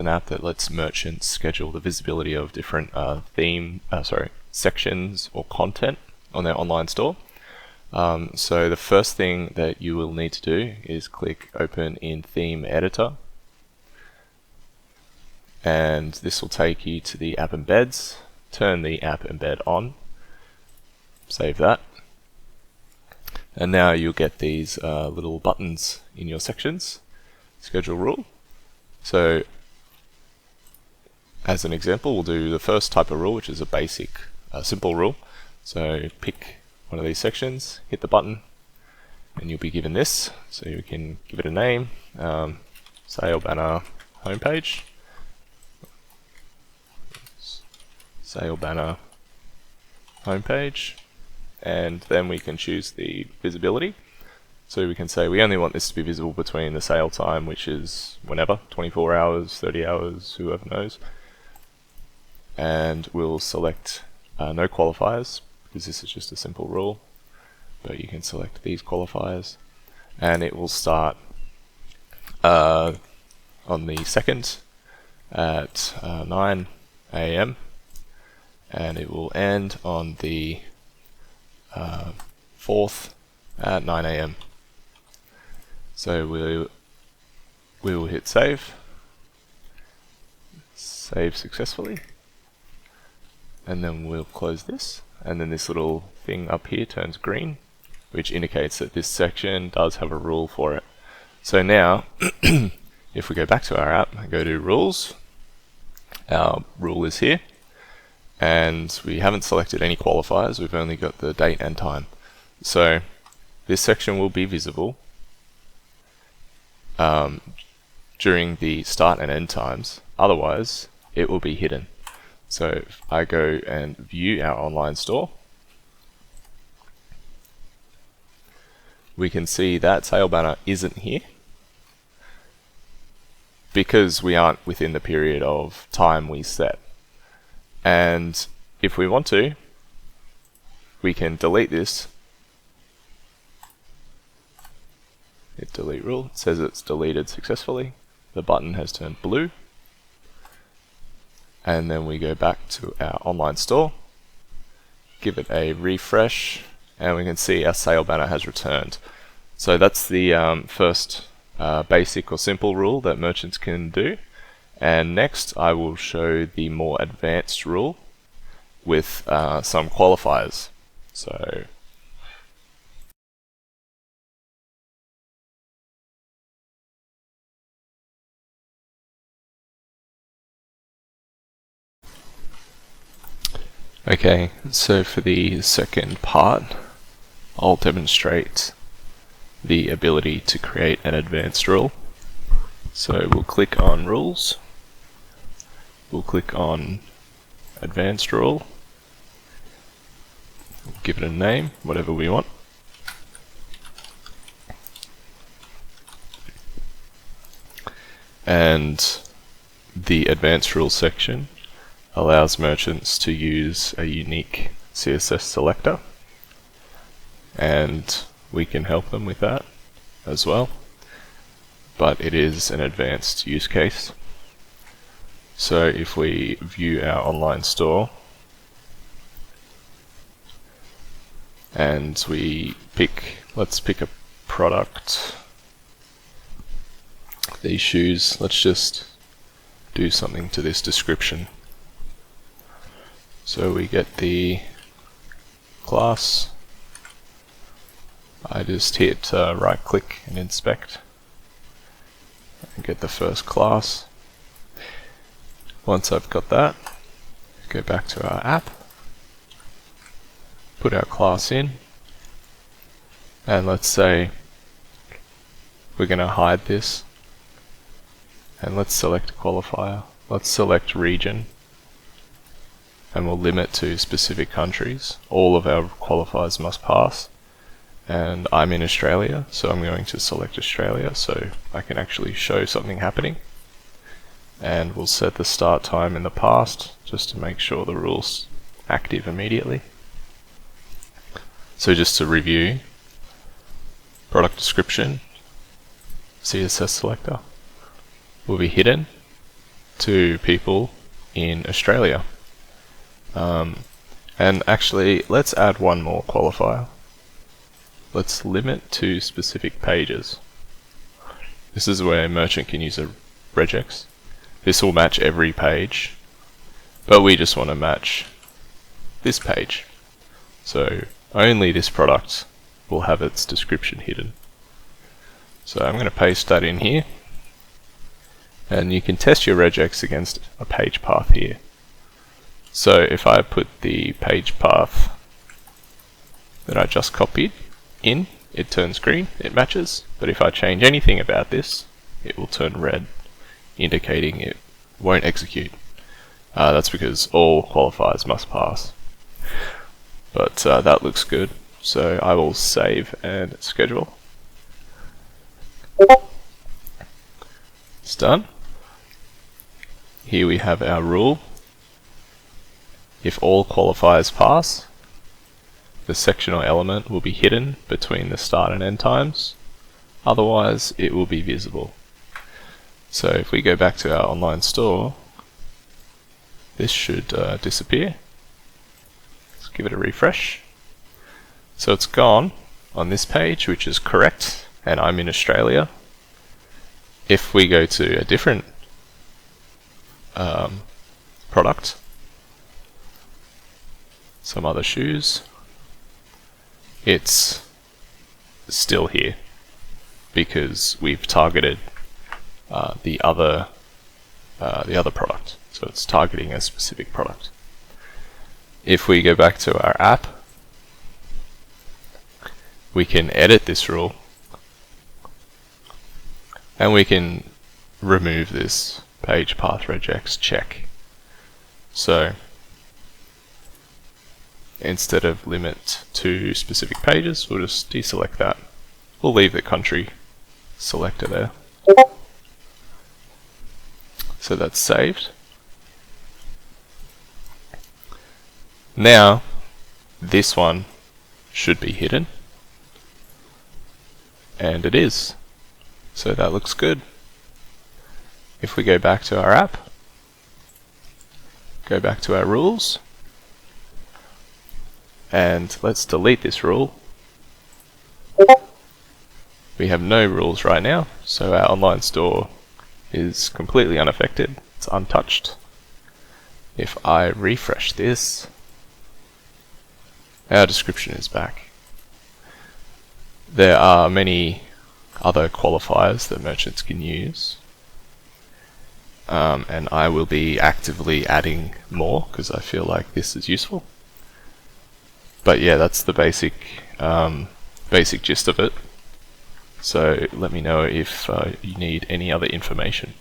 an app that lets merchants schedule the visibility of different sections or content on their online store. So the first thing that you will need to do is click Open in Theme Editor, and this will take you to the app embeds. Turn the app embed on, save that, and now you'll get these little buttons in your sections. Schedule rule. So as an example, we'll do the first type of rule, which is a basic simple rule. So pick one of these sections, hit the button, and you'll be given this. So you can give it a name, sale banner homepage, sale banner homepage, and then we can choose the visibility. So we can say we only want this to be visible between the sale time, which is whenever, 24 hours, 30 hours, whoever knows. And we'll select no qualifiers, because this is just a simple rule, but you can select these qualifiers, and it will start on the 2nd at 9 AM, and it will end on the 4th at 9 AM. So we will hit save successfully, and then we'll close this, and then this little thing up here turns green, which indicates that this section does have a rule for it. So now if we go back to our app and go to rules, our rule is here, and we haven't selected any qualifiers, we've only got the date and time. So this section will be visible during the start and end times, otherwise it will be hidden. So if I go and view our online store, we can see that sale banner isn't here because we aren't within the period of time we set. And if we want to, we can delete this. Hit delete rule. It says it's deleted successfully. The button has turned blue. And then we go back to our online store, give it a refresh, and we can see our sale banner has returned. So that's the first basic or simple rule that merchants can do. And next I will show the more advanced rule with some qualifiers. So okay, so for the second part, I'll demonstrate the ability to create an advanced rule. So we'll click on rules, we'll click on advanced rule, we'll give it a name, whatever we want. And the advanced rule section allows merchants to use a unique CSS selector, and we can help them with that as well, but it is an advanced use case. So if we view our online store and let's pick a product, these shoes, let's just do something to this description. So we get the class, I just hit right click and inspect and get the first class. Once I've got that, go back to our app, put our class in, and let's say we're going to hide this, and let's select a qualifier. Let's select region, and we'll limit to specific countries. All of our qualifiers must pass, and I'm in Australia, so I'm going to select Australia so I can actually show something happening. And we'll set the start time in the past just to make sure the rule's active immediately. So just to review, product description, CSS selector will be hidden to people in Australia. And actually, let's add one more qualifier. Let's limit to specific pages. This is where a merchant can use a regex. This will match every page, but we just want to match this page. So only this product will have its description hidden. So I'm going to paste that in here, and you can test your regex against a page path here. So if I put the page path that I just copied in, it turns green, it matches, but if I change anything about this, it will turn red, indicating it won't execute. That's because all qualifiers must pass. But that looks good, so I will save and schedule. It's done. Here we have our rule. If all qualifiers pass, the section or element will be hidden between the start and end times, otherwise it will be visible. So if we go back to our online store, this should disappear. Let's give it a refresh. So it's gone on this page, which is correct, and I'm in Australia. If we go to a different product, some other shoes, it's still here because we've targeted the other product, so it's targeting a specific product. If we go back to our app, we can edit this rule and we can remove this page path regex check. So instead of limit to specific pages, we'll just deselect that. We'll leave the country selector there. So that's saved. Now this one should be hidden, and it is. So that looks good. If we go back to our app, go back to our rules, and let's delete this rule. We have no rules right now, so our online store is completely unaffected. It's untouched. If I refresh this, our description is back. There are many other qualifiers that merchants can use, and I will be actively adding more because I feel like this is useful. But yeah, that's the basic gist of it. So let me know if you need any other information.